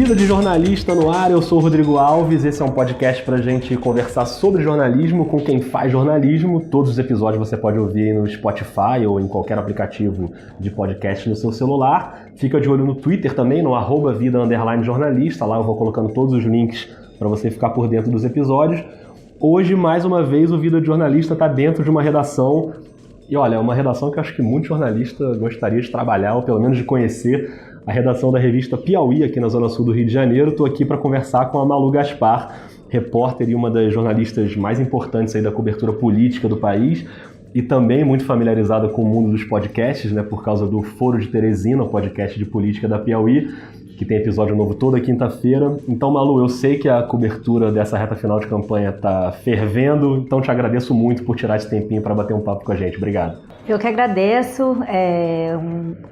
Vida de Jornalista no ar, eu sou o Rodrigo Alves, esse é um podcast pra gente conversar sobre jornalismo com quem faz jornalismo. Todos os episódios você pode ouvir no Spotify ou em qualquer aplicativo de podcast no seu celular. Fica de olho no Twitter também, no @vida_jornalista, lá eu vou colocando todos os links para você ficar por dentro dos episódios. Hoje, mais uma vez, o Vida de Jornalista está dentro de uma redação, e olha, é uma redação que eu acho que muito jornalista gostaria de trabalhar, ou pelo menos de conhecer, a redação da revista Piauí, aqui na Zona Sul do Rio de Janeiro. Estou aqui para conversar com a Malu Gaspar, repórter e uma das jornalistas mais importantes aí da cobertura política do país, e também muito familiarizada com o mundo dos podcasts, né, por causa do Foro de Teresina, o podcast de política da Piauí, que tem episódio novo toda quinta-feira. Então, Malu, eu sei que a cobertura dessa reta final de campanha está fervendo, então te agradeço muito por tirar esse tempinho para bater um papo com a gente. Obrigado. Eu que agradeço,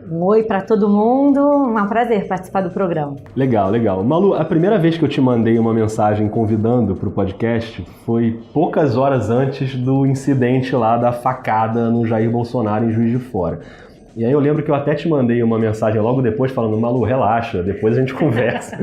um oi para todo mundo, é um prazer participar do programa. Legal. Malu, a primeira vez que eu te mandei uma mensagem convidando para o podcast foi poucas horas antes do incidente lá da facada no Jair Bolsonaro em Juiz de Fora. E aí eu lembro que eu até te mandei uma mensagem logo depois falando: Malu, relaxa, depois a gente conversa,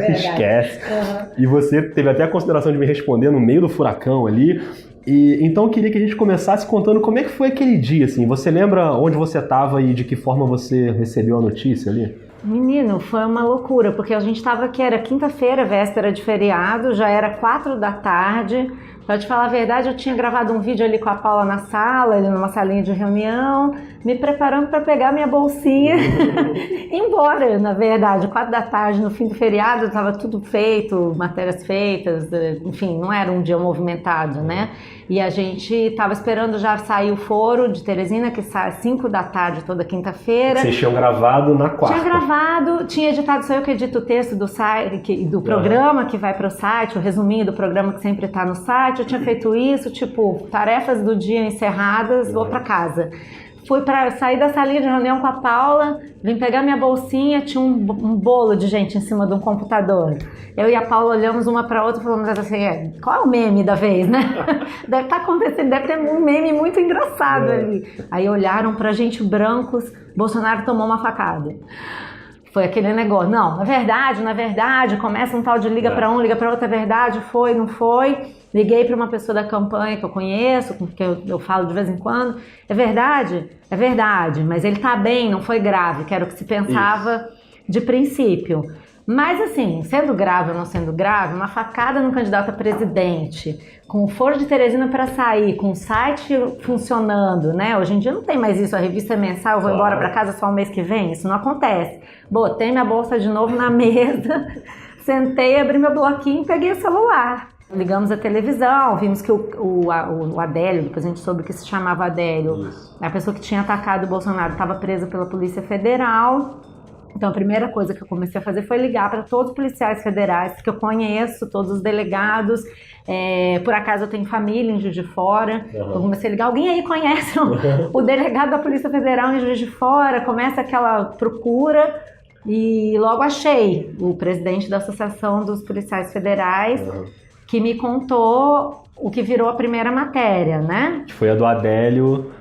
esquece. Uhum. E você teve até a consideração de me responder no meio do furacão ali. E então eu queria que a gente começasse contando como é que foi aquele dia, assim. Você lembra onde você estava e de que forma você recebeu a notícia ali? Menino, foi uma loucura, porque a gente estava aqui, era quinta-feira, véspera de feriado, já era 4 da tarde. Pra te falar a verdade, eu tinha gravado um vídeo ali com a Paula na sala, ali numa salinha de reunião, me preparando para pegar minha bolsinha e ir embora, na verdade. 4 da tarde, no fim do feriado, estava tudo feito, matérias feitas, enfim, não era um dia movimentado, né? E a gente estava esperando já sair o Foro de Teresina, que sai às 5 da tarde toda quinta-feira. Vocês tinham gravado na quarta? Tinha gravado, tinha editado, sou eu que edito o texto do site, do programa que vai para o site, o resuminho do programa que sempre está no site. Eu tinha feito isso, tipo, tarefas do dia encerradas, vou para casa. Fui para sair da salinha de reunião com a Paula, vim pegar minha bolsinha, tinha um bolo de gente em cima de um computador. Eu e a Paula olhamos uma para outra e falamos assim: qual é o meme da vez, né? Deve estar acontecendo, deve ter um meme muito engraçado ali. Aí olharam pra gente brancos, Bolsonaro tomou uma facada. Foi aquele negócio, não, na verdade, começa um tal de liga para um, liga para outro, é verdade, foi, não foi. Liguei para uma pessoa da campanha que eu conheço, com quem eu falo de vez em quando. É verdade, mas ele tá bem, não foi grave, que era o que se pensava de princípio. Mas assim, sendo grave ou não sendo grave, uma facada no candidato a presidente, com o Foro de Teresina para sair, com o site funcionando, né? Hoje em dia não tem mais isso, a revista é mensal, eu vou embora para casa só o mês que vem, isso não acontece. Botei minha bolsa de novo na mesa, sentei, abri meu bloquinho e peguei o celular. Ligamos a televisão, vimos que o Adélio, depois a gente soube que se chamava Adélio, a pessoa que tinha atacado o Bolsonaro, estava presa pela Polícia Federal. Então a primeira coisa que eu comecei a fazer foi ligar para todos os policiais federais que eu conheço, todos os delegados. Por acaso eu tenho família em Juiz de Fora. Eu comecei a ligar: alguém aí conhece o delegado da Polícia Federal em Juiz de Fora? Começa aquela procura e logo achei o presidente da Associação dos Policiais Federais, que me contou o que virou a primeira matéria, né? Foi a do Adélio,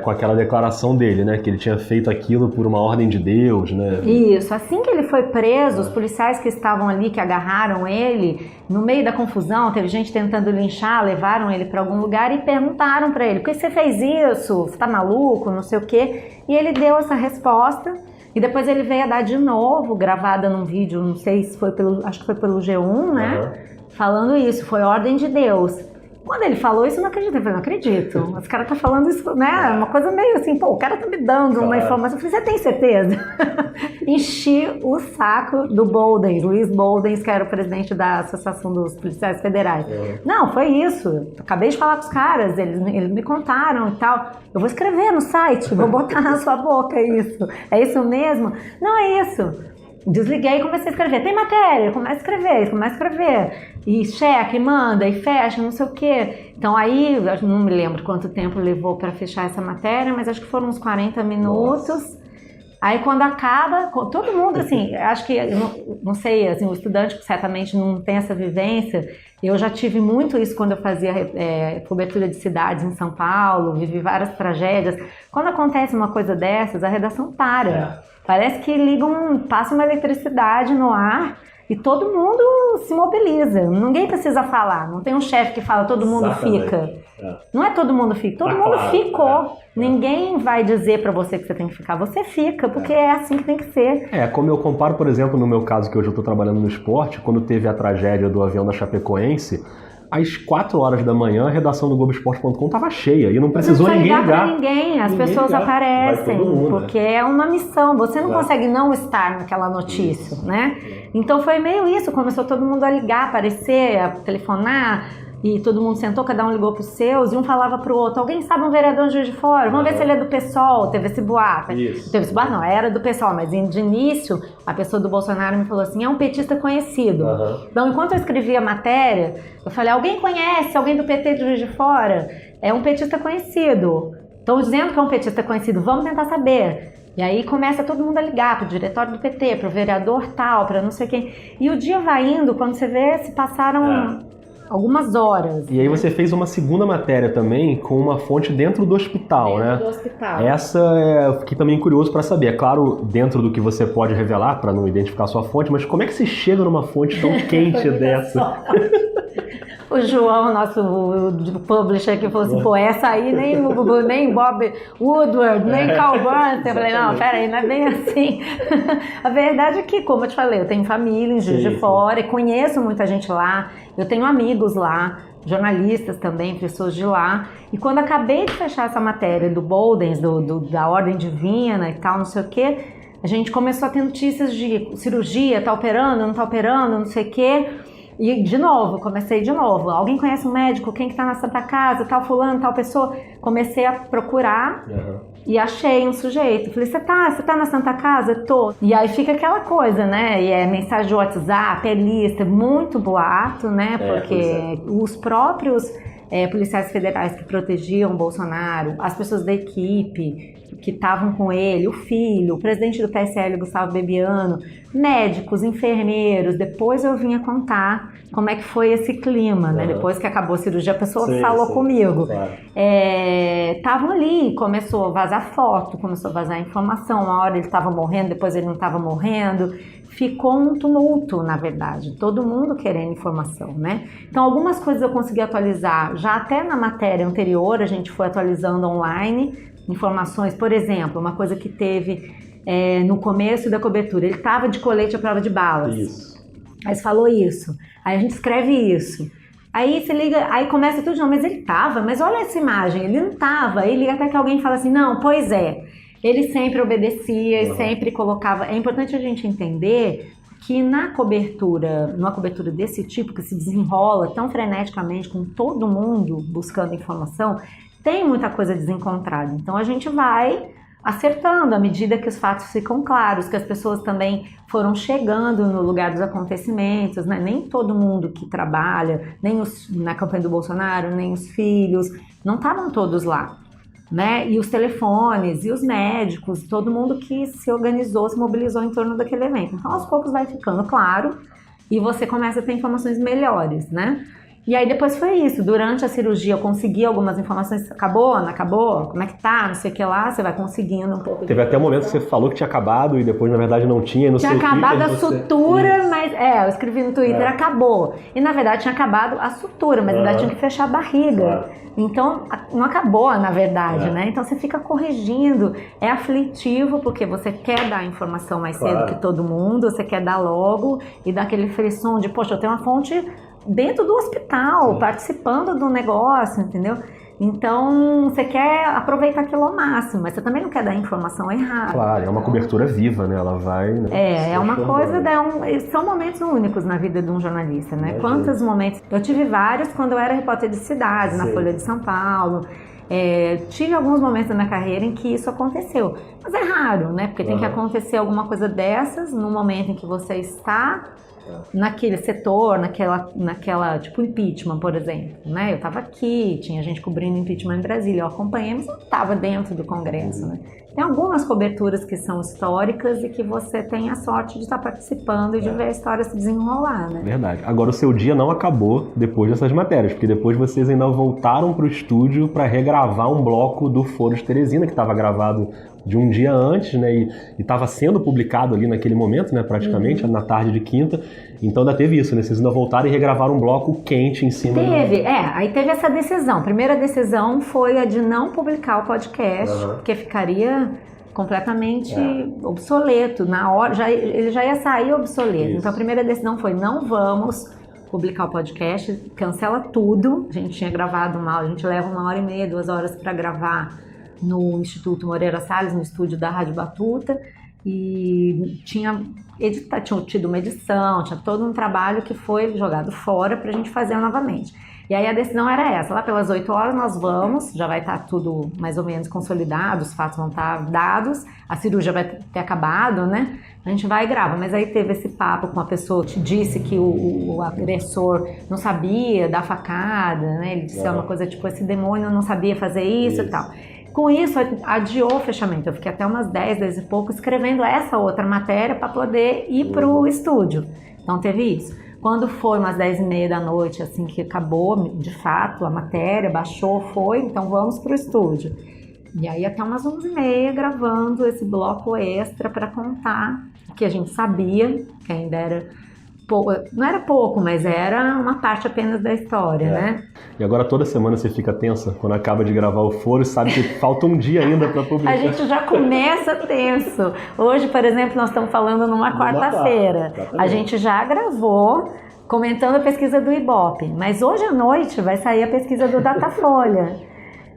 com aquela declaração dele, né? Que ele tinha feito aquilo por uma ordem de Deus, né? Isso. Assim que ele foi preso, os policiais que estavam ali, que agarraram ele, no meio da confusão, teve gente tentando linchar, levaram ele para algum lugar e perguntaram para ele: por que você fez isso? Você tá maluco? Não sei o quê. E ele deu essa resposta. E depois ele veio a dar de novo, gravada num vídeo, não sei se foi acho que foi pelo G1, né? Falando isso, foi ordem de Deus. Quando ele falou isso, eu não acredito. Eu falei: não acredito. Esse cara tá falando isso, né? Uma coisa meio assim, pô, o cara tá me dando uma informação. Eu falei: você tem certeza? Enchi o saco do Boldens, Luiz Boldens, que era o presidente da Associação dos Policiais Federais. Não, foi isso. Acabei de falar com os caras, eles me contaram e tal. Eu vou escrever no site, vou botar na sua boca isso. É isso mesmo? Não é isso. Desliguei e comecei a escrever. Tem matéria, começa a escrever. E checa, e manda, e fecha, não sei o quê. Então aí, eu não me lembro quanto tempo levou para fechar essa matéria, mas acho que foram uns 40 minutos. Nossa. Aí quando acaba, todo mundo assim, acho que, não sei, assim, o estudante que certamente não tem essa vivência. Eu já tive muito isso quando eu fazia cobertura de cidades em São Paulo, vivi várias tragédias. Quando acontece uma coisa dessas, a redação para. Parece que passa uma eletricidade no ar E todo mundo se mobiliza. Ninguém precisa falar. Não tem um chefe que fala todo mundo fica. Não é todo mundo fica. Todo mundo ficou. Ninguém vai dizer pra você que você tem que ficar. Você fica, porque é assim que tem que ser. Como eu comparo, por exemplo, no meu caso, que hoje eu tô trabalhando no esporte, quando teve a tragédia do avião da Chapecoense, às 4 horas da manhã, a redação do Globoesporte.com estava cheia e não precisou ninguém ligar. Pra ninguém, as pessoas aparecem, porque é uma missão. Você não consegue não estar naquela notícia, né? Então foi meio isso, começou todo mundo a ligar, aparecer, a telefonar, e todo mundo sentou, cada um ligou pros seus, e um falava pro outro, alguém sabe um vereador de Juiz de Fora? Vamos ver se ele é do PSOL, teve esse boato. Teve esse boato, não, era do PSOL, mas de início, a pessoa do Bolsonaro me falou assim, é um petista conhecido. Então, enquanto eu escrevia a matéria, eu falei, alguém conhece alguém do PT de Juiz de Fora? É um petista conhecido. Estão dizendo que é um petista conhecido, vamos tentar saber. E aí começa todo mundo a ligar pro diretório do PT, pro vereador tal, pra não sei quem. E o dia vai indo, quando você vê, se passaram algumas horas. E aí você fez uma segunda matéria também com uma fonte dentro do hospital, né? Dentro do hospital. Essa eu fiquei também curioso para saber. É claro, dentro do que você pode revelar para não identificar a sua fonte, mas como é que você chega numa fonte tão quente dessa? O João, nosso publisher, que falou assim, pô, essa aí nem Bob Woodward, nem Carl Burns. Eu falei, não, peraí, não é bem assim. A verdade é que, como eu te falei, eu tenho família em Juiz de Fora e conheço muita gente lá, eu tenho amigos lá, jornalistas também, pessoas de lá. E quando acabei de fechar essa matéria do Boldens, da Ordem Divina e tal, não sei o quê, a gente começou a ter notícias de cirurgia, tá operando, não tá operando, não sei o quê. E de novo, comecei de novo. Alguém conhece um médico? Quem que tá na Santa Casa? Tal fulano, tal pessoa? Comecei a procurar e achei um sujeito. Falei, você tá na Santa Casa? Tô. E aí fica aquela coisa, né? E é mensagem de WhatsApp, é lista, muito boato, né? Porque os próprios policiais federais que protegiam o Bolsonaro, as pessoas da equipe que estavam com ele, o filho, o presidente do PSL, Gustavo Bebiano, médicos, enfermeiros. Depois eu vinha contar como é que foi esse clima, né? Depois que acabou a cirurgia, a pessoa falou comigo. Estavam ali, começou a vazar foto, começou a vazar informação. Uma hora ele estava morrendo, depois ele não estava morrendo. Ficou um tumulto, na verdade. Todo mundo querendo informação, né? Então, algumas coisas eu consegui atualizar. Já até na matéria anterior, a gente foi atualizando online informações. Por exemplo, uma coisa que teve no começo da cobertura. Ele estava de colete à prova de balas. Isso. Aí você falou isso. Aí a gente escreve isso. Aí você liga, aí começa tudo, não, mas ele estava, mas olha essa imagem, ele não estava. Aí liga até que alguém fala assim, não, pois é. Ele sempre obedecia e sempre colocava... É importante a gente entender que numa cobertura desse tipo, que se desenrola tão freneticamente, com todo mundo buscando informação, tem muita coisa desencontrada. Então a gente vai acertando à medida que os fatos ficam claros, que as pessoas também foram chegando no lugar dos acontecimentos, né? Nem todo mundo que trabalha, nem na campanha do Bolsonaro, nem os filhos, não estavam todos lá. Né? E os telefones, e os médicos, todo mundo que se organizou, se mobilizou em torno daquele evento. Então, aos poucos vai ficando claro e você começa a ter informações melhores, né? E aí depois foi isso, durante a cirurgia eu consegui algumas informações, acabou, não acabou, como é que tá, não sei o que lá, você vai conseguindo um pouco. Teve até um momento que você falou que tinha acabado e depois na verdade não tinha. Tinha acabado a sutura, mas eu escrevi no Twitter, acabou. E na verdade tinha acabado a sutura, mas ainda tinha que fechar a barriga. Então não acabou na verdade, né? Então você fica corrigindo, é aflitivo porque você quer dar a informação mais cedo que todo mundo, você quer dar logo e dar aquele frisson de, poxa, eu tenho uma fonte dentro do hospital, participando do negócio, entendeu? Então, você quer aproveitar aquilo ao máximo, mas você também não quer dar informação errada. Claro, é uma cobertura viva, né? Ela vai... Né? É uma coisa... São momentos únicos na vida de um jornalista, né? Quantos momentos... Eu tive vários quando eu era repórter de cidade, na Folha de São Paulo. Tive alguns momentos da minha carreira em que isso aconteceu. Mas é raro, né? Porque tem que acontecer alguma coisa dessas no momento em que você está... naquele setor, naquela tipo impeachment, por exemplo, né? Eu estava aqui, tinha gente cobrindo impeachment em Brasília, eu acompanhei, mas não estava dentro do Congresso, né? Tem algumas coberturas que são históricas e que você tem a sorte de estar participando e de ver a história se desenrolar, né? Verdade. Agora o seu dia não acabou depois dessas matérias, porque depois vocês ainda voltaram para o estúdio para regravar um bloco do Foro de Teresina, que estava gravado de um dia antes, né? E estava sendo publicado ali naquele momento, né? Praticamente, na tarde de quinta. Então ainda teve isso, né? Vocês ainda voltaram e regravaram um bloco quente em cima. Aí teve essa decisão. A primeira decisão foi a de não publicar o podcast, porque ficaria completamente obsoleto. Na hora, ele já ia sair obsoleto. Isso. Então a primeira decisão foi: não vamos publicar o podcast, cancela tudo. A gente tinha gravado a gente leva 1h30, 2 horas para gravar no Instituto Moreira Salles, no estúdio da Rádio Batuta, e tinha tido uma edição, tinha todo um trabalho que foi jogado fora para a gente fazer novamente. E aí a decisão era essa: lá pelas 8 horas nós vamos, já vai estar tudo mais ou menos consolidado, os fatos vão estar dados, a cirurgia vai ter acabado, né? A gente vai e grava. Mas aí teve esse papo com uma pessoa que disse que o agressor não sabia dar facada, né? Ele disse uma coisa tipo: esse demônio não sabia fazer isso e tal. Com isso, adiou o fechamento. Eu fiquei até umas 10 e pouco escrevendo essa outra matéria para poder ir para o estúdio. Então teve isso. Quando foi umas 10h30 da noite, assim que acabou, de fato, a matéria, baixou, então vamos para o estúdio. E aí até umas 11h30 gravando esse bloco extra para contar o que a gente sabia, que ainda era pouco, não era pouco, mas era uma parte apenas da história, né? E agora toda semana você fica tensa quando acaba de gravar o foro e sabe que falta um dia ainda para publicar. A gente já começa tenso. Hoje, por exemplo, nós estamos falando numa quarta-feira. A gente já gravou comentando a pesquisa do Ibope, mas hoje à noite vai sair a pesquisa do Datafolha.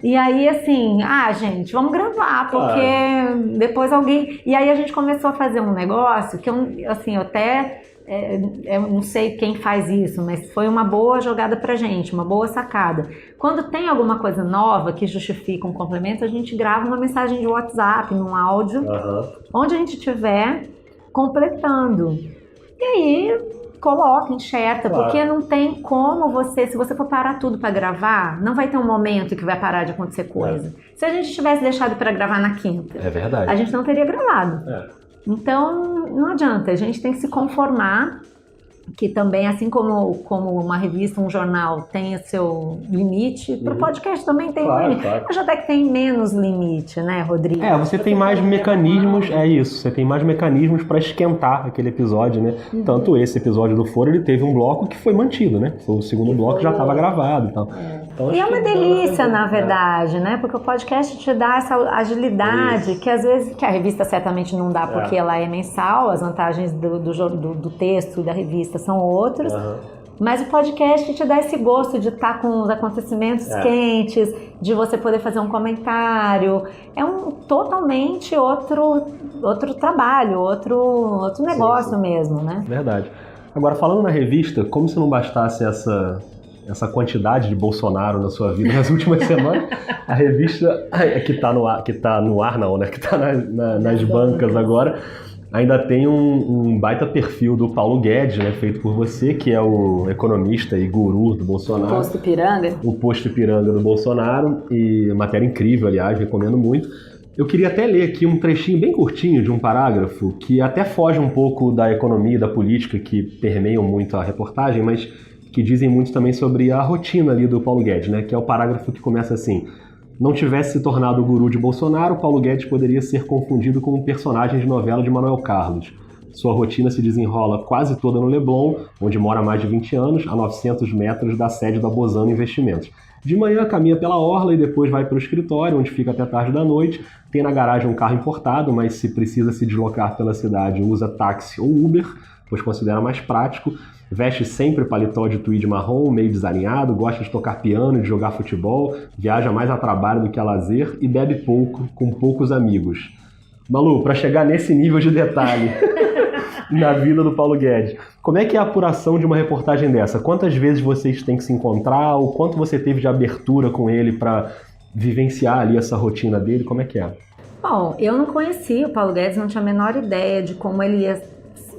E aí, assim, gente, vamos gravar, porque depois alguém... E aí a gente começou a fazer um negócio que eu até... eu não sei quem faz isso, mas foi uma boa jogada pra gente, uma boa sacada. Quando tem alguma coisa nova que justifica um complemento, a gente grava uma mensagem de WhatsApp, num áudio, onde a gente estiver completando. E aí... coloca, enxerta, porque não tem como se você for parar tudo para gravar, não vai ter um momento que vai parar de acontecer coisa. Se a gente tivesse deixado para gravar na quinta, verdade, a gente não teria gravado. Então, não adianta, a gente tem que se conformar, que também, assim como uma revista, um jornal tem o seu limite, para o podcast também tem limite. Mas até que tem menos limite, né, Rodrigo? Você tem mais mecanismos, você tem mais mecanismos para esquentar aquele episódio, né? Tanto esse episódio do Foro, ele teve um bloco que foi mantido, né? Foi o segundo bloco que já estava gravado e tal. Então, e é uma delícia, na verdade, né? Porque o podcast te dá essa agilidade que às vezes, que a revista certamente não dá, porque ela é mensal, as vantagens do texto da revista são outros, mas o podcast te dá esse gosto de estar com os acontecimentos quentes, de você poder fazer um comentário. É totalmente outro trabalho, outro negócio mesmo, né? Verdade. Agora, falando na revista, como se não bastasse essa quantidade de Bolsonaro na sua vida nas últimas semanas, a revista que está no ar não, né? Que está nas bancas agora, ainda tem um baita perfil do Paulo Guedes, né, feito por você, que é o economista e guru do Bolsonaro. O posto Ipiranga do Bolsonaro, e matéria incrível, aliás, recomendo muito. Eu queria até ler aqui um trechinho bem curtinho de um parágrafo, que até foge um pouco da economia e da política, que permeiam muito a reportagem, mas que dizem muito também sobre a rotina ali do Paulo Guedes, né, que é o parágrafo que começa assim: não tivesse se tornado o guru de Bolsonaro, Paulo Guedes poderia ser confundido com um personagem de novela de Manuel Carlos. Sua rotina se desenrola quase toda no Leblon, onde mora há mais de 20 anos, a 900 metros da sede da Bozano Investimentos. De manhã caminha pela orla e depois vai para o escritório, onde fica até tarde da noite. Tem na garagem um carro importado, mas se precisa se deslocar pela cidade, usa táxi ou Uber, pois considera mais prático. Veste sempre paletó de tweed marrom, meio desalinhado, gosta de tocar piano e de jogar futebol, viaja mais a trabalho do que a lazer e bebe pouco, com poucos amigos. Malu, para chegar nesse nível de detalhe na vida do Paulo Guedes, como é que é a apuração de uma reportagem dessa? Quantas vezes vocês têm que se encontrar? O quanto você teve de abertura com ele para vivenciar ali essa rotina dele? Como é que é? Bom, eu não conhecia o Paulo Guedes, não tinha a menor ideia de como ele ia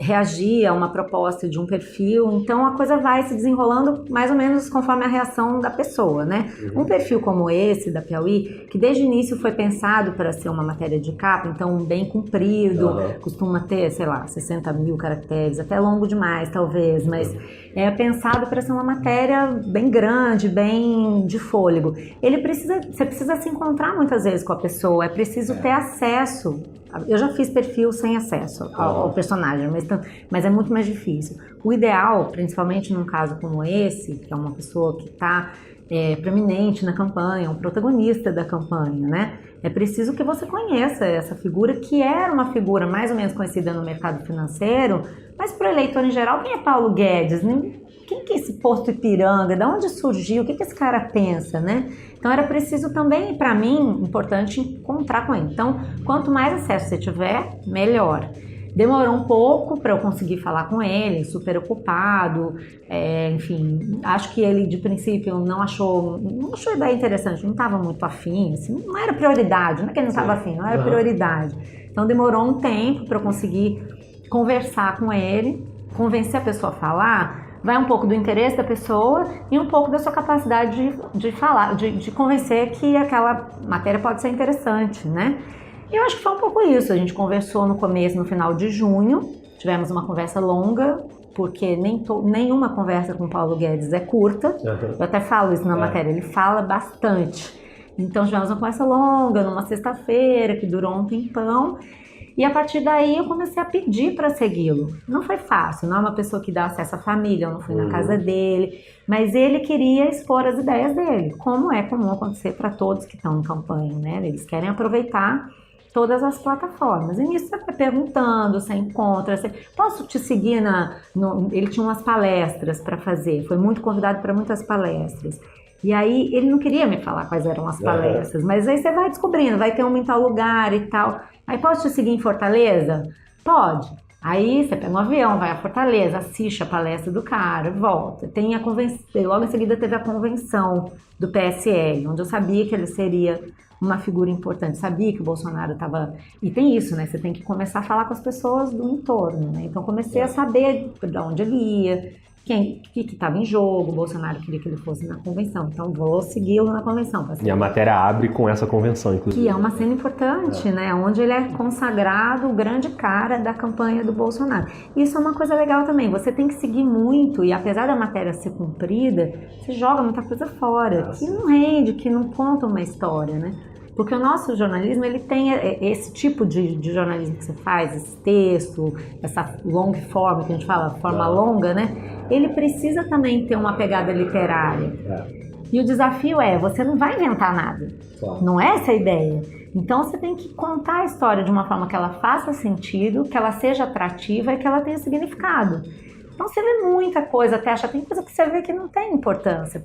reagir a uma proposta de um perfil, então a coisa vai se desenrolando mais ou menos conforme a reação da pessoa, né? Um perfil como esse da Piauí, que desde o início foi pensado para ser uma matéria de capa, então bem comprido, costuma ter, sei lá, 60 mil caracteres, até longo demais talvez, mas é pensado para ser uma matéria bem grande, bem de fôlego. Você precisa se encontrar muitas vezes com a pessoa, é preciso ter acesso. Eu já fiz perfil sem acesso ao personagem, mas é muito mais difícil. O ideal, principalmente num caso como esse, que é uma pessoa que está preeminente na campanha, um protagonista da campanha, né? É preciso que você conheça essa figura, que era uma figura mais ou menos conhecida no mercado financeiro, mas para o eleitor em geral, quem é Paulo Guedes? Quem que é esse posto Ipiranga? De onde surgiu? O que esse cara pensa, né? Então era preciso também, para mim, importante encontrar com ele. Então, quanto mais acesso você tiver, melhor. Demorou um pouco para eu conseguir falar com ele, super ocupado, enfim, acho que ele de princípio não achou a ideia interessante, não estava muito afim, assim, não era prioridade, não é que ele não estava afim, não era prioridade. Então demorou um tempo para eu conseguir conversar com ele, convencer a pessoa a falar. Vai um pouco do interesse da pessoa e um pouco da sua capacidade de falar, de convencer que aquela matéria pode ser interessante, né? E eu acho que foi um pouco isso. A gente conversou no começo, no final de junho, tivemos uma conversa longa, porque nenhuma conversa com o Paulo Guedes é curta. Eu até falo isso na matéria, ele fala bastante. Então tivemos uma conversa longa, numa sexta-feira, que durou um tempão. E a partir daí eu comecei a pedir para segui-lo. Não foi fácil, não é uma pessoa que dá acesso à família, eu não fui na casa dele, mas ele queria expor as ideias dele, como é comum acontecer para todos que estão em campanha, né? Eles querem aproveitar todas as plataformas. E nisso você vai perguntando, você encontra, posso te seguir ele tinha umas palestras para fazer, foi muito convidado para muitas palestras. E aí ele não queria me falar quais eram as palestras, mas aí você vai descobrindo, vai ter uma em tal lugar e tal. Aí posso te seguir em Fortaleza? Pode. Aí você pega um avião, vai a Fortaleza, assiste a palestra do cara, volta. Tem a convenção, logo em seguida teve a convenção do PSL, onde eu sabia que ele seria uma figura importante, sabia que o Bolsonaro estava... E tem isso, né? Você tem que começar a falar com as pessoas do entorno, né? Então comecei a saber de onde ele ia, o que estava em jogo. O Bolsonaro queria que ele fosse na convenção, então vou segui-lo na convenção. E a matéria abre com essa convenção, inclusive. Que é uma cena importante, né? Onde ele é consagrado o grande cara da campanha do Bolsonaro. Isso é uma coisa legal também, você tem que seguir muito, e apesar da matéria ser cumprida, você joga muita coisa fora, que não rende, que não conta uma história, né? Porque o nosso jornalismo, ele tem esse tipo de jornalismo que você faz, esse texto, essa long form, que a gente fala, forma longa, né? Ele precisa também ter uma pegada literária. E o desafio você não vai inventar nada. Não é essa a ideia. Então você tem que contar a história de uma forma que ela faça sentido, que ela seja atrativa e que ela tenha significado. Então você vê muita coisa, até tem coisa que você vê que não tem importância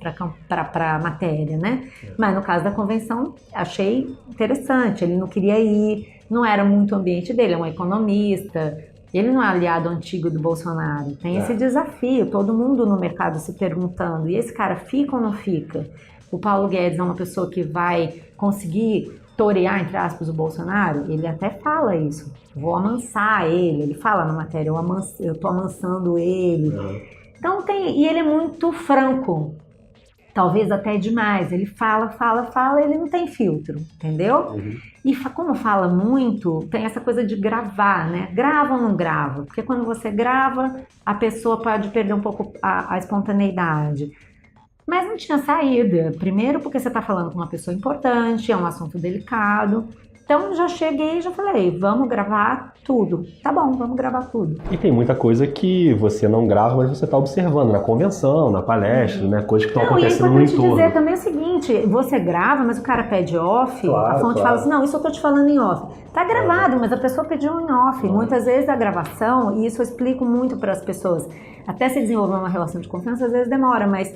para a matéria, né? Mas no caso da convenção, achei interessante, ele não queria ir, não era muito o ambiente dele, é um economista, ele não é aliado antigo do Bolsonaro, tem esse desafio, todo mundo no mercado se perguntando, e esse cara fica ou não fica? O Paulo Guedes é uma pessoa que vai conseguir torear, entre aspas, o Bolsonaro? Ele até fala isso, vou amansar ele fala na matéria, eu tô amansando ele. Então e ele é muito franco, talvez até demais, ele fala, ele não tem filtro, entendeu? E como fala muito, tem essa coisa de gravar, né? Grava ou não grava? Porque quando você grava, a pessoa pode perder um pouco a espontaneidade. Mas não tinha saída. Primeiro porque você está falando com uma pessoa importante, é um assunto delicado. Então já cheguei e já falei, vamos gravar tudo. Tá bom, vamos gravar tudo. E tem muita coisa que você não grava, mas você está observando na convenção, na palestra, né? Coisas que estão acontecendo no entorno. E é importante dizer também o seguinte, você grava, mas o cara pede off, a fonte fala assim, não, isso eu tô te falando em off. Tá gravado, mas a pessoa pediu em off. Muitas vezes a gravação, e isso eu explico muito para as pessoas, até se desenvolver uma relação de confiança, às vezes demora, mas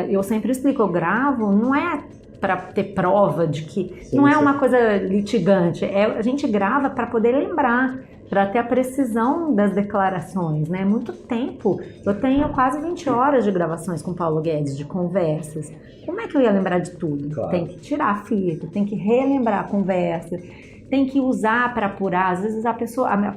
eu sempre explico, eu gravo, não é para ter prova de que... Não é uma coisa litigante, a gente grava para poder lembrar, para ter a precisão das declarações, né? Muito tempo, eu tenho quase 20 horas de gravações com o Paulo Guedes, de conversas. Como é que eu ia lembrar de tudo? Tem que tirar a fita, tem que relembrar a conversa. tem que usar para apurar. Às vezes a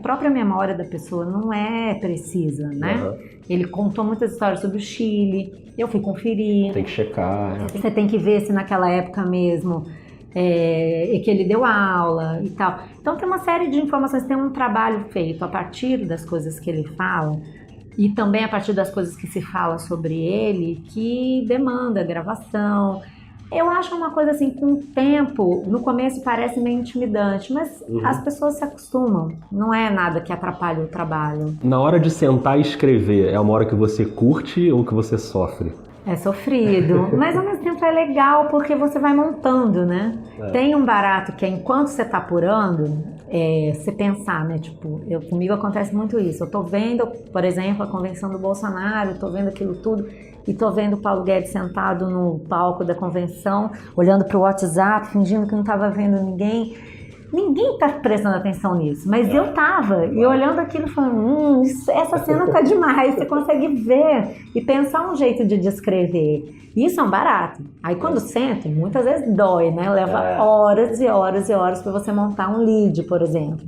própria memória da pessoa não é precisa, né? Ele contou muitas histórias sobre o Chile, eu fui conferir. Tem que checar. Você tem que ver se naquela época mesmo que ele deu aula e tal. Então tem uma série de informações, tem um trabalho feito a partir das coisas que ele fala e também a partir das coisas que se fala sobre ele, que demanda gravação. Eu acho uma coisa assim, com o tempo, no começo parece meio intimidante, mas as pessoas se acostumam, não é nada que atrapalhe o trabalho. Na hora de sentar e escrever, é uma hora que você curte ou que você sofre? É sofrido, mas ao mesmo tempo é legal porque você vai montando, né? Tem um barato que é enquanto você tá apurando, você pensar, né? Tipo, comigo acontece muito isso. Eu tô vendo, por exemplo, a convenção do Bolsonaro, tô vendo aquilo tudo e tô vendo o Paulo Guedes sentado no palco da convenção, olhando pro WhatsApp, fingindo que não tava vendo ninguém. Ninguém tá prestando atenção nisso, mas eu tava, e olhando aquilo falando, essa cena tá demais, você consegue ver e pensar um jeito de descrever. Isso é um barato. Aí quando senta, muitas vezes dói, né? Leva horas e horas e horas para você montar um lead, por exemplo.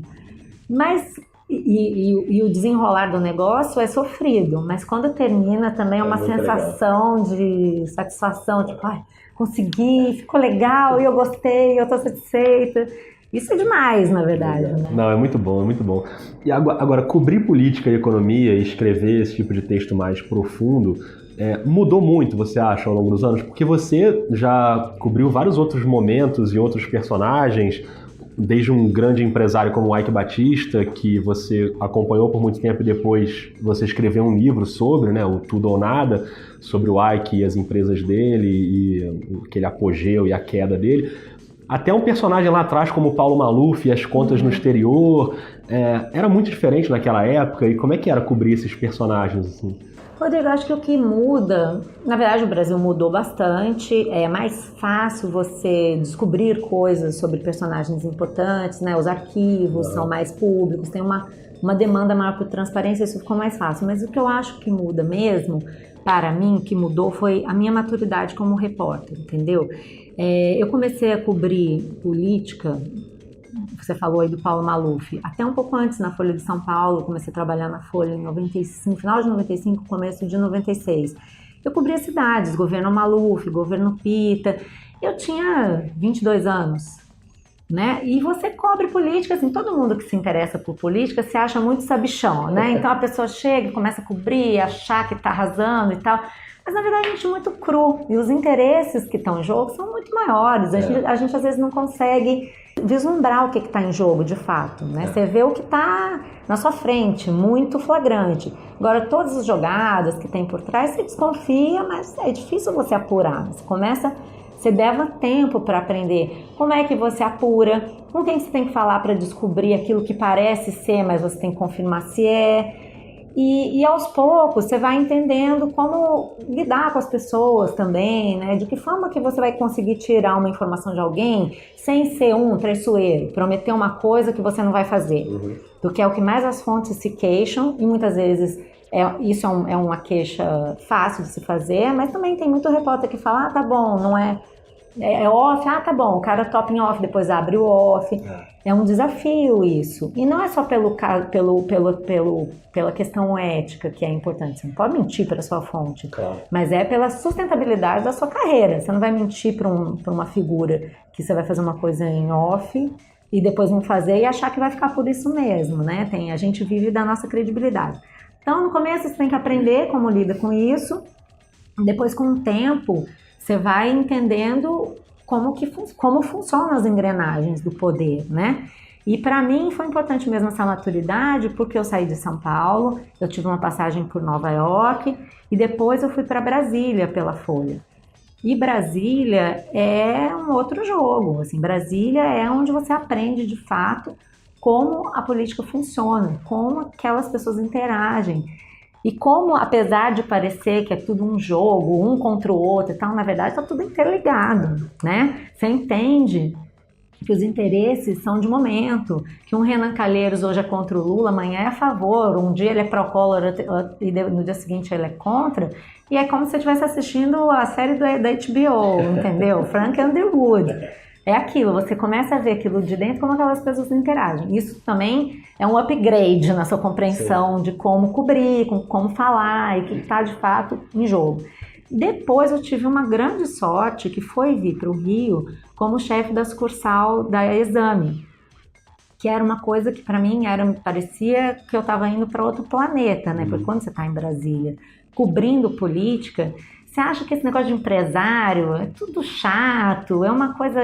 Mas, e o desenrolar do negócio é sofrido, mas quando termina também é uma sensação de satisfação, tipo, consegui, ficou legal, e eu gostei, eu tô satisfeita. Isso é demais, na verdade. Né? Não, é muito bom, é muito bom. E agora, cobrir política e economia e escrever esse tipo de texto mais profundo mudou muito, você acha, ao longo dos anos? Porque você já cobriu vários outros momentos e outros personagens, desde um grande empresário como o Eike Batista, que você acompanhou por muito tempo e depois você escreveu um livro sobre, né, o Tudo ou Nada, sobre o Eike e as empresas dele e aquele apogeu e a queda dele. Até um personagem lá atrás como o Paulo Maluf e as contas no exterior, era muito diferente naquela época. E como é que era cobrir esses personagens? Assim? Rodrigo, acho que o que muda, na verdade o Brasil mudou bastante, é mais fácil você descobrir coisas sobre personagens importantes, né? Os arquivos são mais públicos, tem uma demanda maior por transparência, isso ficou mais fácil. Mas o que eu acho que muda mesmo, para mim, que mudou foi a minha maturidade como repórter, entendeu? Eu comecei a cobrir política, você falou aí do Paulo Maluf, até um pouco antes na Folha de São Paulo, comecei a trabalhar na Folha em 95, final de 95, começo de 96. Eu cobria cidades, governo Maluf, governo Pita, eu tinha 22 anos, né? E você cobre política, assim, todo mundo que se interessa por política se acha muito sabichão, né? Então a pessoa chega e começa a cobrir, achar que tá arrasando e tal. Mas, na verdade, a gente é muito cru. E os interesses que estão em jogo são muito maiores. A gente às vezes, não consegue vislumbrar o que está em jogo, de fato. Né? Você vê o que está na sua frente, muito flagrante. Agora, todas as jogadas que tem por trás, você desconfia, mas é difícil você apurar. Você leva tempo para aprender como é que você apura, com quem você tem que falar para descobrir aquilo que parece ser, mas você tem que confirmar se é. E aos poucos você vai entendendo como lidar com as pessoas também, né? De que forma que você vai conseguir tirar uma informação de alguém sem ser traiçoeiro, prometer uma coisa que você não vai fazer. Do que é o que mais as fontes se queixam, e muitas vezes isso é uma queixa fácil de se fazer, mas também tem muito repórter que fala, tá bom, não é off, tá bom, o cara topa em off, depois abre o off. É um desafio isso. E não é só pela questão ética que é importante. Você não pode mentir para a sua fonte, mas é pela sustentabilidade da sua carreira. Você não vai mentir para uma figura que você vai fazer uma coisa em off e depois não fazer e achar que vai ficar por isso mesmo, né? A gente vive da nossa credibilidade. Então, no começo, você tem que aprender como lida com isso. Depois, com o tempo, você vai entendendo como funcionam as engrenagens do poder, né? E para mim foi importante mesmo essa maturidade, porque eu saí de São Paulo, eu tive uma passagem por Nova York e depois eu fui para Brasília pela Folha. E Brasília é um outro jogo, assim, Brasília é onde você aprende de fato como a política funciona, como aquelas pessoas interagem. E como, apesar de parecer que é tudo um jogo, um contra o outro e tal, na verdade está tudo interligado, né? Você entende que os interesses são de momento, que um Renan Calheiros hoje é contra o Lula, amanhã é a favor, um dia ele é pró-Collor e no dia seguinte ele é contra, e é como se você estivesse assistindo a série da HBO, entendeu? Frank Underwood. é aquilo, você começa a ver aquilo de dentro, como aquelas pessoas interagem. Isso também é um upgrade na sua compreensão de como cobrir, como falar e o que está de fato em jogo. Depois eu tive uma grande sorte, que foi vir para o Rio como chefe da sucursal da Exame, que era uma coisa que para mim parecia que eu estava indo para outro planeta, né? Porque quando você está em Brasília cobrindo política, você acha que esse negócio de empresário é tudo chato, é uma coisa,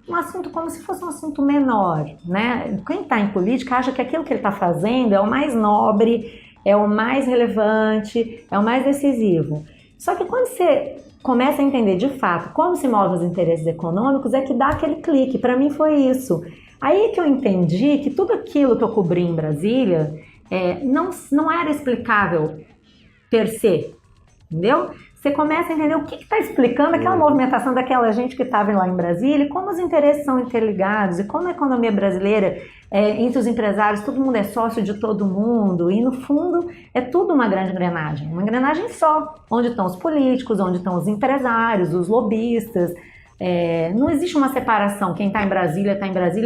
um assunto como se fosse um assunto menor, né? Quem está em política acha que aquilo que ele está fazendo é o mais nobre, é o mais relevante, é o mais decisivo. Só que quando você começa a entender de fato como se movem os interesses econômicos, é que dá aquele clique. Para mim foi isso. Aí que eu entendi que tudo aquilo que eu cobri em Brasília não era explicável per se, entendeu? Você começa a entender o que está explicando aquela movimentação daquela gente que estava lá em Brasília, e como os interesses são interligados, e como a economia brasileira, entre os empresários, todo mundo é sócio de todo mundo, e no fundo é tudo uma engrenagem só, onde estão os políticos, onde estão os empresários, os lobistas. Não existe uma separação, quem está em Brasília,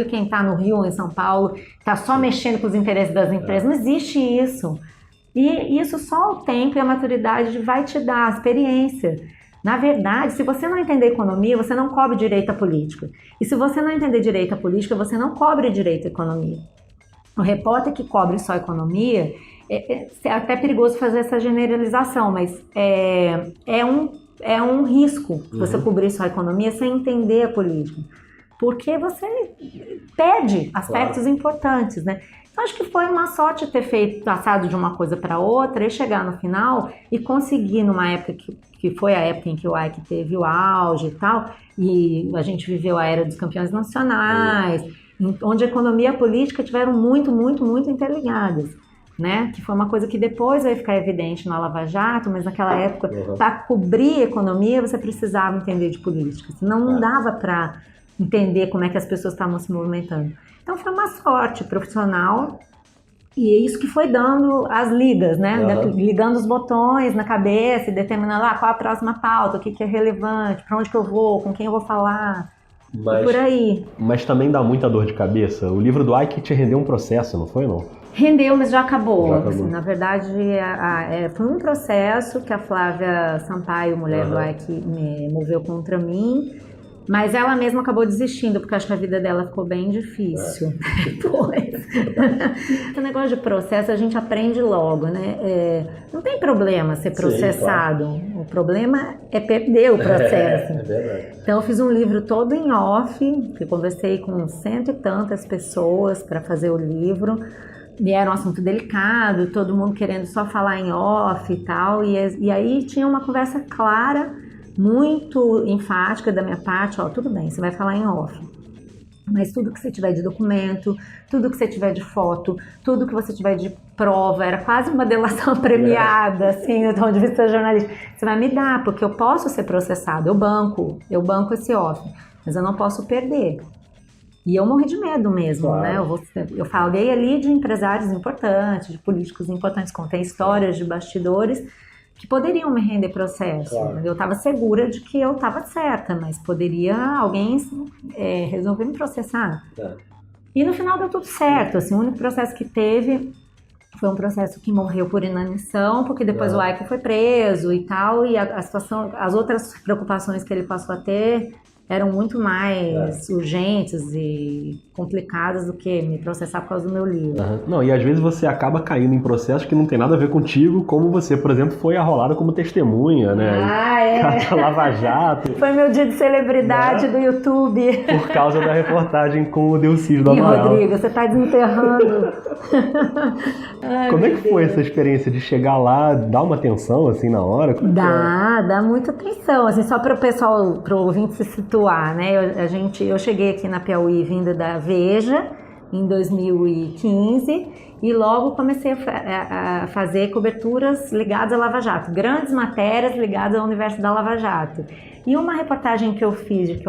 quem está no Rio ou em São Paulo está só mexendo com os interesses das empresas, não existe isso. E isso só o tempo e a maturidade vai te dar, a experiência. Na verdade, se você não entender economia, você não cobre direito à política. E se você não entender direito à política, você não cobre direito à economia. O repórter que cobre só economia, é até perigoso fazer essa generalização, mas é um risco você cobrir só a economia sem entender a política. Porque você perde aspectos importantes, né? Então, acho que foi uma sorte ter passado de uma coisa para outra e chegar no final e conseguir, numa época que foi a época em que o Ike teve o auge e tal, e a gente viveu a era dos campeões nacionais, onde a economia e a política tiveram muito, muito, muito interligadas, né? Que foi uma coisa que depois vai ficar evidente na Lava Jato, mas naquela época, para cobrir a economia, você precisava entender de política, senão não dava para entender como é que as pessoas estavam se movimentando. Então foi uma sorte profissional e é isso que foi dando as ligas, né? Ligando os botões na cabeça e determinando qual a próxima pauta, o que é relevante, para onde que eu vou, com quem eu vou falar, e por aí. Mas também dá muita dor de cabeça. O livro do Ike te rendeu um processo, não foi, não? Rendeu, mas já acabou. Assim, na verdade, foi um processo que a Flávia Sampaio, mulher do Ike, me moveu contra mim. Mas ela mesma acabou desistindo, porque acho que a vida dela ficou bem difícil depois. Esse negócio de processo a gente aprende logo, né? Não tem problema ser processado. Sim, claro. O problema é perder o processo. É verdade. Então eu fiz um livro todo em off, que conversei com 100 e tantas pessoas para fazer o livro. E era um assunto delicado, todo mundo querendo só falar em off e tal. E aí tinha uma conversa clara, muito enfática da minha parte, tudo bem, você vai falar em off, mas tudo que você tiver de documento, tudo que você tiver de foto, tudo que você tiver de prova, era quase uma delação premiada, assim, do ponto de vista jornalístico, você vai me dar, porque eu posso ser processado, eu banco esse off, mas eu não posso perder. E eu morri de medo mesmo, claro. Né? Eu falei ali de empresários importantes, de políticos importantes, contei histórias de bastidores que poderiam me render processo. Claro. Eu estava segura de que eu estava certa, mas poderia alguém resolver me processar. E no final deu tudo certo. Assim, o único processo que teve foi um processo que morreu por inanição, porque depois o Ike foi preso e tal, e a situação, as outras preocupações que ele passou a ter eram muito mais urgentes e complicadas do que me processar por causa do meu livro. Não, e às vezes você acaba caindo em processos que não tem nada a ver contigo, como você, por exemplo, foi arrolada como testemunha, né? Lava Jato. Foi meu dia de celebridade do YouTube. Por causa da reportagem com o Delcídio do Amaral. Rodrigo, você tá desenterrando. Como é que foi essa experiência de chegar lá, dar uma atenção assim na hora? Dá muita atenção, assim, só para o pessoal, para o ouvinte se situar, né? Eu cheguei aqui na Piauí vinda da Veja em 2015 e logo comecei a fazer coberturas ligadas à Lava Jato, grandes matérias ligadas ao universo da Lava Jato. E uma reportagem que eu fiz,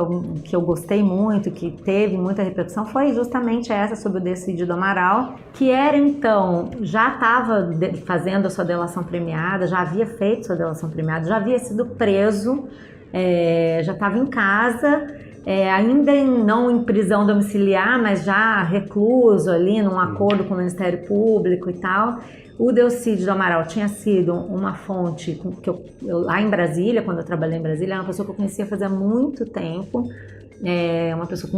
que eu gostei muito, que teve muita repercussão, foi justamente essa sobre o Delcídio do Amaral, que era então, já estava fazendo a sua delação premiada, já havia feito sua delação premiada, já havia sido preso já estava em casa, ainda não em prisão domiciliar, mas já recluso ali, num acordo com o Ministério Público e tal. O Delcídio do Amaral tinha sido uma fonte que eu lá em Brasília, quando eu trabalhei em Brasília, era uma pessoa que eu conhecia fazia muito tempo, uma pessoa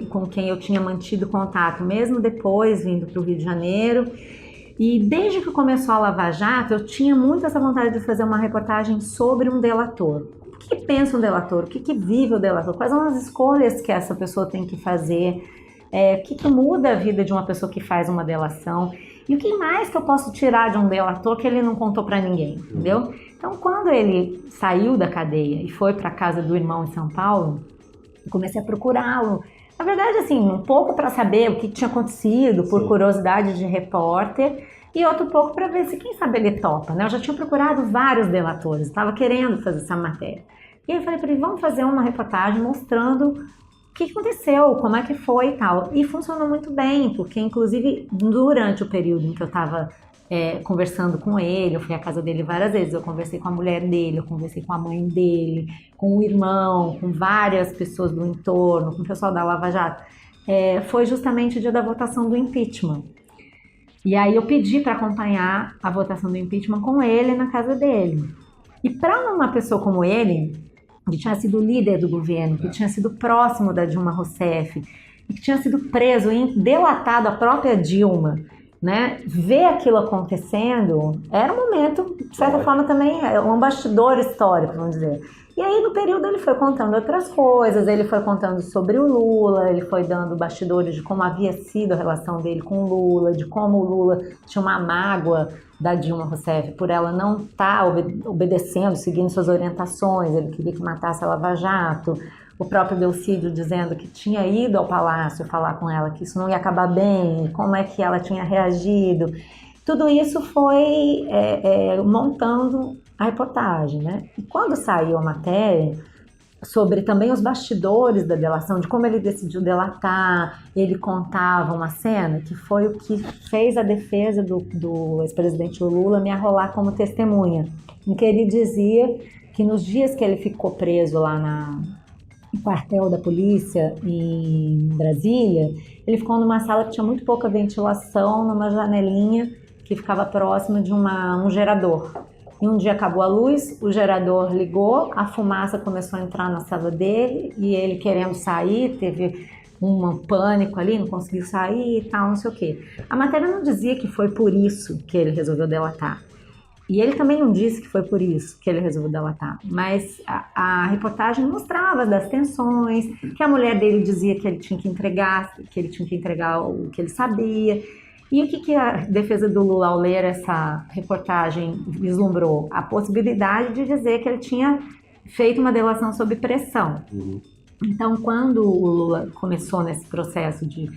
com quem eu tinha mantido contato, mesmo depois vindo para o Rio de Janeiro. E desde que começou a Lava Jato, eu tinha muito essa vontade de fazer uma reportagem sobre um delator. O que pensa um delator? O que vive o delator? Quais são as escolhas que essa pessoa tem que fazer? O que muda a vida de uma pessoa que faz uma delação? E o que mais que eu posso tirar de um delator que ele não contou para ninguém, entendeu? Então, quando ele saiu da cadeia e foi para a casa do irmão em São Paulo, eu comecei a procurá-lo. Na verdade, assim, um pouco para saber o que tinha acontecido, por curiosidade de repórter, e outro pouco para ver se, quem sabe, ele topa, né? Eu já tinha procurado vários delatores, estava querendo fazer essa matéria. E aí eu falei para ele, vamos fazer uma reportagem mostrando o que aconteceu, como é que foi e tal. E funcionou muito bem, porque inclusive durante o período em que eu estava conversando com ele, eu fui à casa dele várias vezes, eu conversei com a mulher dele, eu conversei com a mãe dele, com o irmão, com várias pessoas do entorno, com o pessoal da Lava Jato. Foi justamente o dia da votação do impeachment. E aí eu pedi para acompanhar a votação do impeachment com ele na casa dele. E para uma pessoa como ele, que tinha sido líder do governo, que tinha sido próximo da Dilma Rousseff, e que tinha sido preso e delatado a própria Dilma, né? Ver aquilo acontecendo era um momento, de certa forma, também um bastidor histórico, vamos dizer. E aí, no período, ele foi contando outras coisas, ele foi contando sobre o Lula, ele foi dando bastidores de como havia sido a relação dele com o Lula, de como o Lula tinha uma mágoa da Dilma Rousseff por ela não estar obedecendo, seguindo suas orientações, ele queria que matasse a Lava Jato. O próprio Delcídio dizendo que tinha ido ao palácio falar com ela, que isso não ia acabar bem, como é que ela tinha reagido. Tudo isso foi montando a reportagem, né? E quando saiu a matéria sobre também os bastidores da delação, de como ele decidiu delatar, ele contava uma cena que foi o que fez a defesa do ex-presidente Lula me arrolar como testemunha, em que ele dizia que nos dias que ele ficou preso lá no quartel da polícia em Brasília, ele ficou numa sala que tinha muito pouca ventilação, numa janelinha que ficava próxima de um gerador. E um dia acabou a luz, o gerador ligou, a fumaça começou a entrar na sala dele e ele querendo sair, teve um pânico ali, não conseguiu sair e tal, não sei o quê. A matéria não dizia que foi por isso que ele resolveu delatar. E ele também não disse que foi por isso que ele resolveu delatar. Mas a reportagem mostrava das tensões, que a mulher dele dizia que ele tinha que entregar o que ele sabia. E o que a defesa do Lula, ao ler essa reportagem, vislumbrou? A possibilidade de dizer que ele tinha feito uma delação sob pressão. Então, quando o Lula começou nesse processo de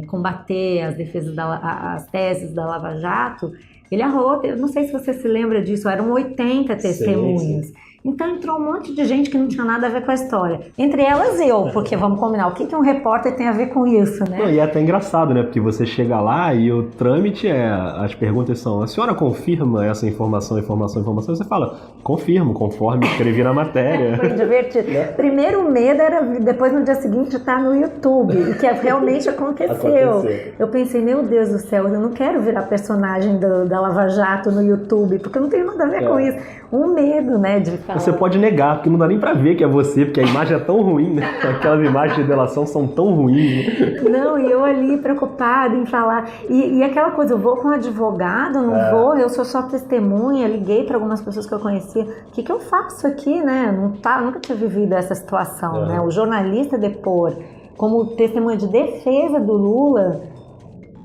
combater as teses da Lava Jato, ele arrolou, eu não sei se você se lembra disso, eram 80 testemunhas. Sim. Então entrou um monte de gente que não tinha nada a ver com a história. Entre elas eu, porque vamos combinar, o que um repórter tem a ver com isso, né? Não, e é até engraçado, né? Porque você chega lá e o trâmite as perguntas são: a senhora confirma essa informação? E você fala: confirmo, conforme escrevi na matéria. Foi divertido. Primeiro medo era depois no dia seguinte estar no YouTube, e que realmente aconteceu. Eu pensei, meu Deus do céu, eu não quero virar personagem da Lava Jato no YouTube, porque eu não tenho nada a ver com isso. Um medo, né, de falar. Você pode negar, porque não dá nem pra ver que é você, porque a imagem é tão ruim, né? Aquelas imagens de delação são tão ruins, né? Não, e eu ali preocupada em falar. E aquela coisa, eu vou com um advogado, não vou, eu sou só testemunha, liguei para algumas pessoas que eu conhecia. O que eu faço aqui, né? Nunca tinha vivido essa situação, né? O jornalista depor como testemunha de defesa do Lula.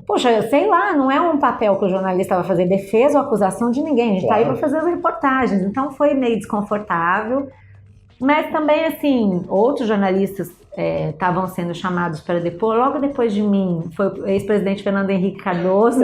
Poxa, sei lá, não é um papel que o jornalista vai fazer defesa ou acusação de ninguém. A gente está aí para fazer as reportagens. Então foi meio desconfortável. Mas também, assim, outros jornalistas estavam sendo chamados para depor. Logo depois de mim, foi o ex-presidente Fernando Henrique Cardoso.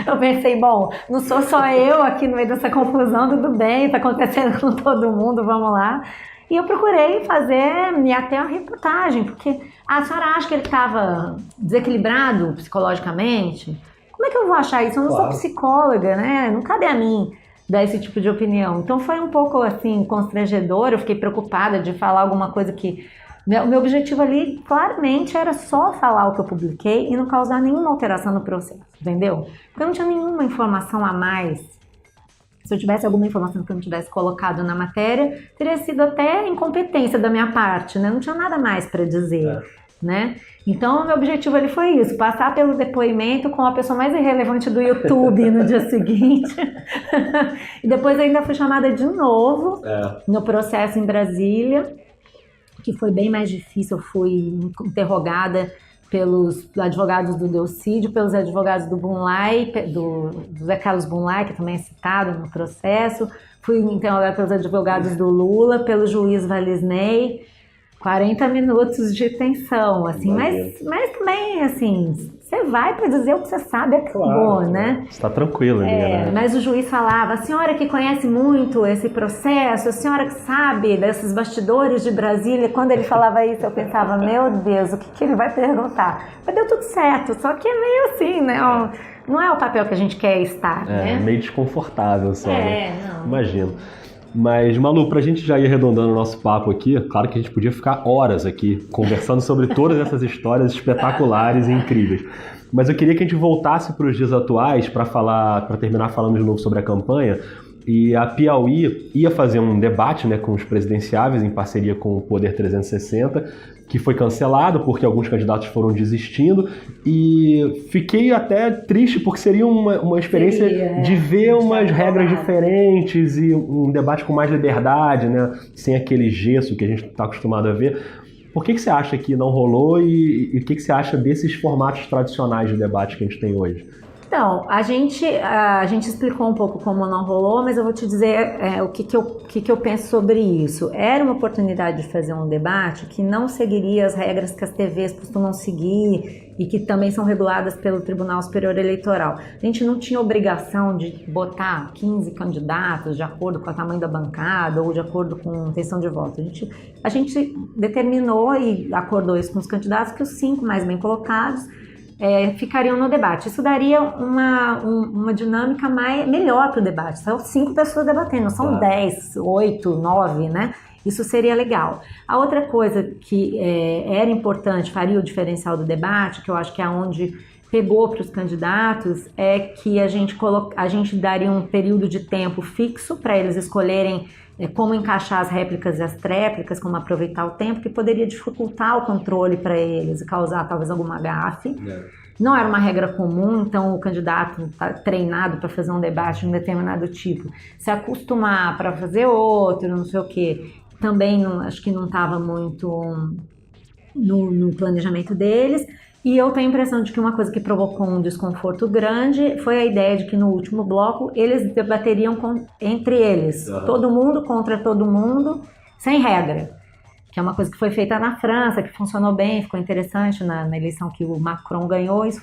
Eu pensei, bom, não sou só eu aqui no meio dessa confusão, tudo bem, está acontecendo com todo mundo, vamos lá. E eu procurei fazer até a reportagem, porque a senhora acha que ele estava desequilibrado psicologicamente? Como é que eu vou achar isso? Eu não sou psicóloga, né? Não cabe a mim dar esse tipo de opinião. Então foi um pouco assim constrangedor, eu fiquei preocupada de falar alguma coisa que... Meu objetivo ali, claramente, era só falar o que eu publiquei e não causar nenhuma alteração no processo, entendeu? Porque eu não tinha nenhuma informação a mais. Se eu tivesse alguma informação que eu não tivesse colocado na matéria, teria sido até incompetência da minha parte, né? Não tinha nada mais para dizer, né? Então, meu objetivo ali foi isso, passar pelo depoimento com a pessoa mais irrelevante do YouTube no dia seguinte. E depois ainda fui chamada de novo no processo em Brasília, que foi bem mais difícil. Eu fui interrogada pelos advogados do Delcídio, pelos advogados do Bunlai, do Zé Carlos Bunlai, que também é citado no processo. Fui interrogada pelos advogados do Lula, pelo juiz Valisney. 40 minutos de tensão, assim, mas também, assim, você vai para dizer o que você sabe, acabou, né? Você está tranquilo ali, né? Mas o juiz falava, a senhora que conhece muito esse processo, a senhora que sabe desses bastidores de Brasília, quando ele falava isso, eu pensava, meu Deus, o que ele vai perguntar? Mas deu tudo certo, só que é meio assim, né? Não é o papel que a gente quer estar, né? É meio desconfortável só, né? Não. Imagino. Mas, Malu, pra gente já ir arredondando o nosso papo aqui, claro que a gente podia ficar horas aqui conversando sobre todas essas histórias espetaculares e incríveis. Mas eu queria que a gente voltasse para os dias atuais para terminar falando de novo sobre a campanha. E a Piauí ia fazer um debate, né, com os presidenciáveis em parceria com o Poder 360, que foi cancelado porque alguns candidatos foram desistindo, e fiquei até triste porque seria uma experiência de ver umas regras diferentes e um debate com mais liberdade, né, sem aquele gesso que a gente está acostumado a ver. Por que você acha que não rolou e o que você acha desses formatos tradicionais de debate que a gente tem hoje? Então, a gente explicou um pouco como não rolou, mas eu vou te dizer o que eu penso sobre isso. Era uma oportunidade de fazer um debate que não seguiria as regras que as TVs costumam seguir e que também são reguladas pelo Tribunal Superior Eleitoral. A gente não tinha obrigação de botar 15 candidatos de acordo com o tamanho da bancada ou de acordo com a intenção de voto. A gente determinou e acordou isso com os candidatos que os 5 mais bem colocados ficariam no debate. Isso daria uma dinâmica melhor para o debate. São 5 pessoas debatendo, não são 10, 8, 9, né? Isso seria legal. A outra coisa que era importante, faria o diferencial do debate, que eu acho que é onde pegou para os candidatos, é que a gente daria um período de tempo fixo para eles escolherem como encaixar as réplicas e as tréplicas, como aproveitar o tempo, que poderia dificultar o controle para eles e causar talvez alguma gafe. Não era uma regra comum, então o candidato está treinado para fazer um debate de um determinado tipo, se acostumar para fazer outro, não sei o quê, também acho que não estava muito no planejamento deles. E eu tenho a impressão de que uma coisa que provocou um desconforto grande foi a ideia de que no último bloco eles debateriam entre eles, todo mundo contra todo mundo, sem regra, que é uma coisa que foi feita na França, que funcionou bem, ficou interessante na eleição que o Macron ganhou. Isso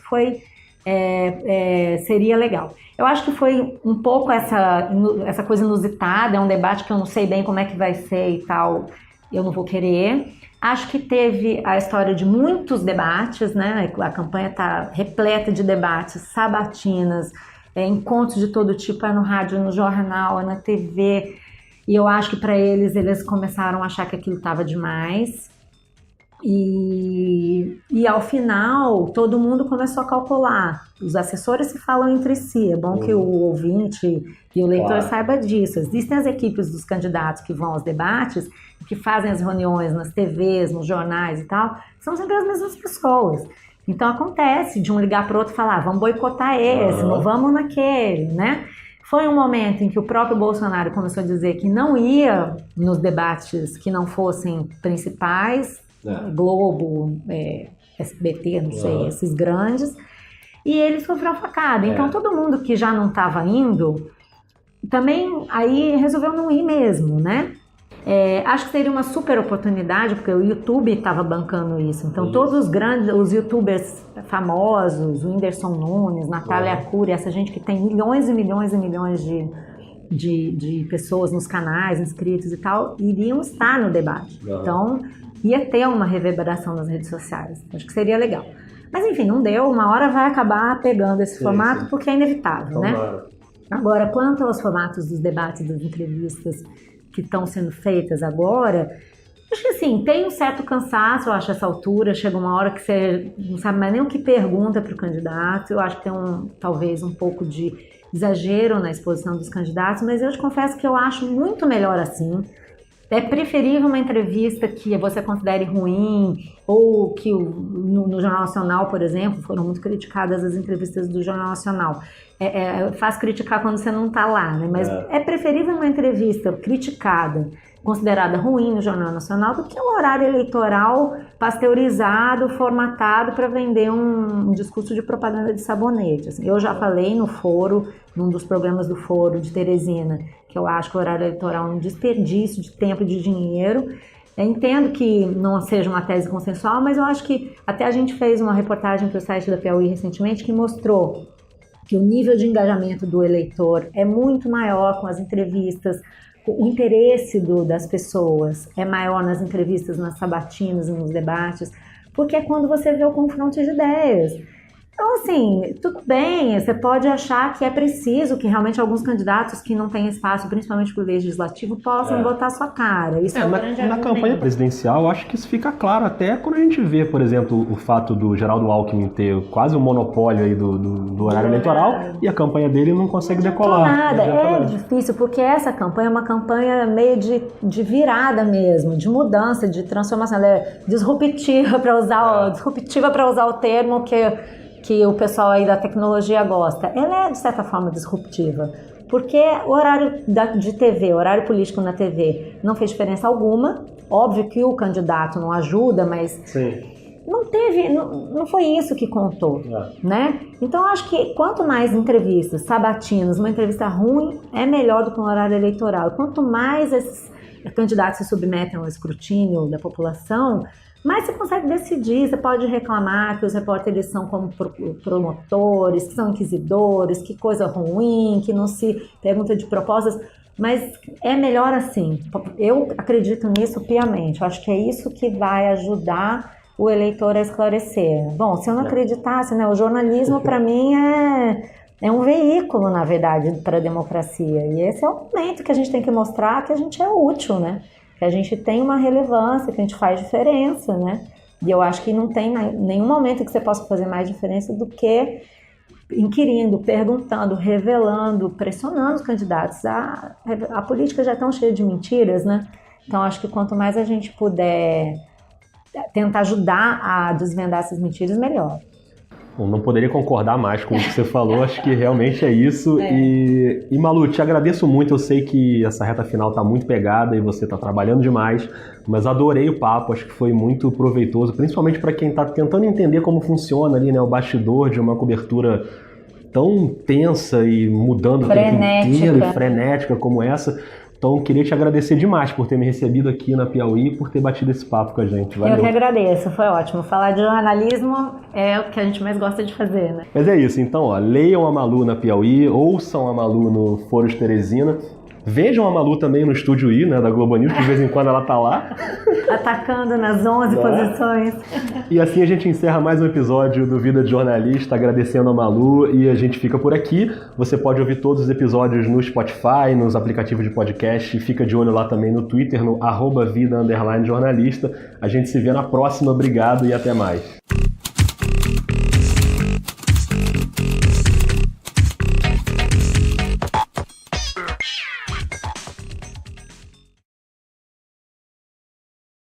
seria legal. Eu acho que foi um pouco essa coisa inusitada, é um debate que eu não sei bem como é que vai ser e tal, eu não vou querer. Acho que teve a história de muitos debates, né? A campanha está repleta de debates, sabatinas, encontros de todo tipo, no rádio, no jornal, na TV. E eu acho que para eles começaram a achar que aquilo estava demais. E ao final, todo mundo começou a calcular. Os assessores se falam entre si. É bom que o ouvinte e o leitor saiba disso. Existem as equipes dos candidatos que vão aos debates, que fazem as reuniões nas TVs, nos jornais e tal. São sempre as mesmas pessoas. Então acontece de um ligar para o outro e falar, vamos boicotar esse, não vamos naquele, né? Foi um momento em que o próprio Bolsonaro começou a dizer que não ia nos debates que não fossem principais, Globo, SBT, não sei, esses grandes, e ele sofreu facada. Então todo mundo que já não estava indo, também aí resolveu não ir mesmo, né? Acho que seria uma super oportunidade, porque o YouTube estava bancando isso. Então todos os youtubers famosos, o Whindersson Nunes, Natália Arcuri, essa gente que tem milhões e milhões e milhões de pessoas nos canais, inscritos e tal, iriam estar no debate. Então ia ter uma reverberação nas redes sociais. Acho que seria legal. Mas enfim, não deu. Uma hora vai acabar pegando esse formato, porque é inevitável, né? Agora, quanto aos formatos dos debates, das entrevistas que estão sendo feitas agora, acho que assim, tem um certo cansaço, eu acho, essa altura, chega uma hora que você não sabe mais nem o que pergunta para o candidato, eu acho que tem talvez um pouco de exagero na exposição dos candidatos, mas eu te confesso que eu acho muito melhor assim. É preferível uma entrevista que você considere ruim, ou que no Jornal Nacional, por exemplo, foram muito criticadas as entrevistas do Jornal Nacional. Faz criticar quando você não está lá, né? Mas é preferível uma entrevista criticada, considerada ruim no Jornal Nacional, do que um horário eleitoral pasteurizado, formatado para vender um discurso de propaganda de sabonete. Assim, eu já falei no foro, num dos programas do Foro de Teresina, que eu acho que o horário eleitoral é um desperdício de tempo e de dinheiro. Eu entendo que não seja uma tese consensual, mas eu acho que até a gente fez uma reportagem para o site da Piauí recentemente que mostrou que o nível de engajamento do eleitor é muito maior com as entrevistas, o interesse das pessoas é maior nas entrevistas, nas sabatinas e nos debates, porque é quando você vê o confronto de ideias. Então, assim, tudo bem, você pode achar que é preciso que realmente alguns candidatos que não têm espaço, principalmente para o legislativo, possam botar sua cara. Isso é na campanha presidencial, eu acho que isso fica claro até quando a gente vê, por exemplo, o fato do Geraldo Alckmin ter quase um monopólio aí do horário eleitoral e a campanha dele não consegue decolar. É difícil, porque essa campanha é uma campanha meio de virada mesmo, de mudança, de transformação. Ela é disruptiva, para usar o termo que o pessoal aí da tecnologia gosta. Ela é, de certa forma, disruptiva, porque o horário de TV, o horário político na TV, não fez diferença alguma. Óbvio que o candidato não ajuda, mas Sim. não foi isso que contou, né? Então, acho que quanto mais entrevistas sabatinas, uma entrevista ruim é melhor do que um horário eleitoral. Quanto mais esses candidatos se submetem ao escrutínio da população, mas você consegue decidir, você pode reclamar que os repórteres são como promotores, que são inquisidores, que coisa ruim, que não se pergunta de propostas, mas é melhor assim. Eu acredito nisso piamente, eu acho que é isso que vai ajudar o eleitor a esclarecer. Bom, se eu não acreditasse, né, o jornalismo para mim é um veículo, na verdade, para a democracia, e esse é o momento que a gente tem que mostrar que a gente é útil, né? Que a gente tem uma relevância, que a gente faz diferença, né? E eu acho que não tem nenhum momento que você possa fazer mais diferença do que inquirindo, perguntando, revelando, pressionando os candidatos. A política já é tão cheia de mentiras, né? Então, acho que quanto mais a gente puder tentar ajudar a desvendar essas mentiras, melhor. Bom, não poderia concordar mais com o que você falou, acho que realmente é isso. E Malu, te agradeço muito, eu sei que essa reta final está muito pegada e você está trabalhando demais, mas adorei o papo, acho que foi muito proveitoso, principalmente para quem está tentando entender como funciona ali, né, o bastidor de uma cobertura tão tensa e mudando o tempo inteiro e frenética como essa. Então, queria te agradecer demais por ter me recebido aqui na Piauí e por ter batido esse papo com a gente. Valeu. Eu que agradeço, foi ótimo. Falar de jornalismo é o que a gente mais gosta de fazer, né? Mas é isso, então, leiam a Malu na Piauí, ouçam a Malu no Foro de Teresina, vejam a Malu também no Estúdio I, né, da Globo News, que de vez em quando ela tá lá. Atacando nas 11 posições. E assim a gente encerra mais um episódio do Vida de Jornalista, agradecendo a Malu, e a gente fica por aqui. Você pode ouvir todos os episódios no Spotify, nos aplicativos de podcast, e fica de olho lá também no Twitter, no @vida_jornalista. A gente se vê na próxima, obrigado e até mais.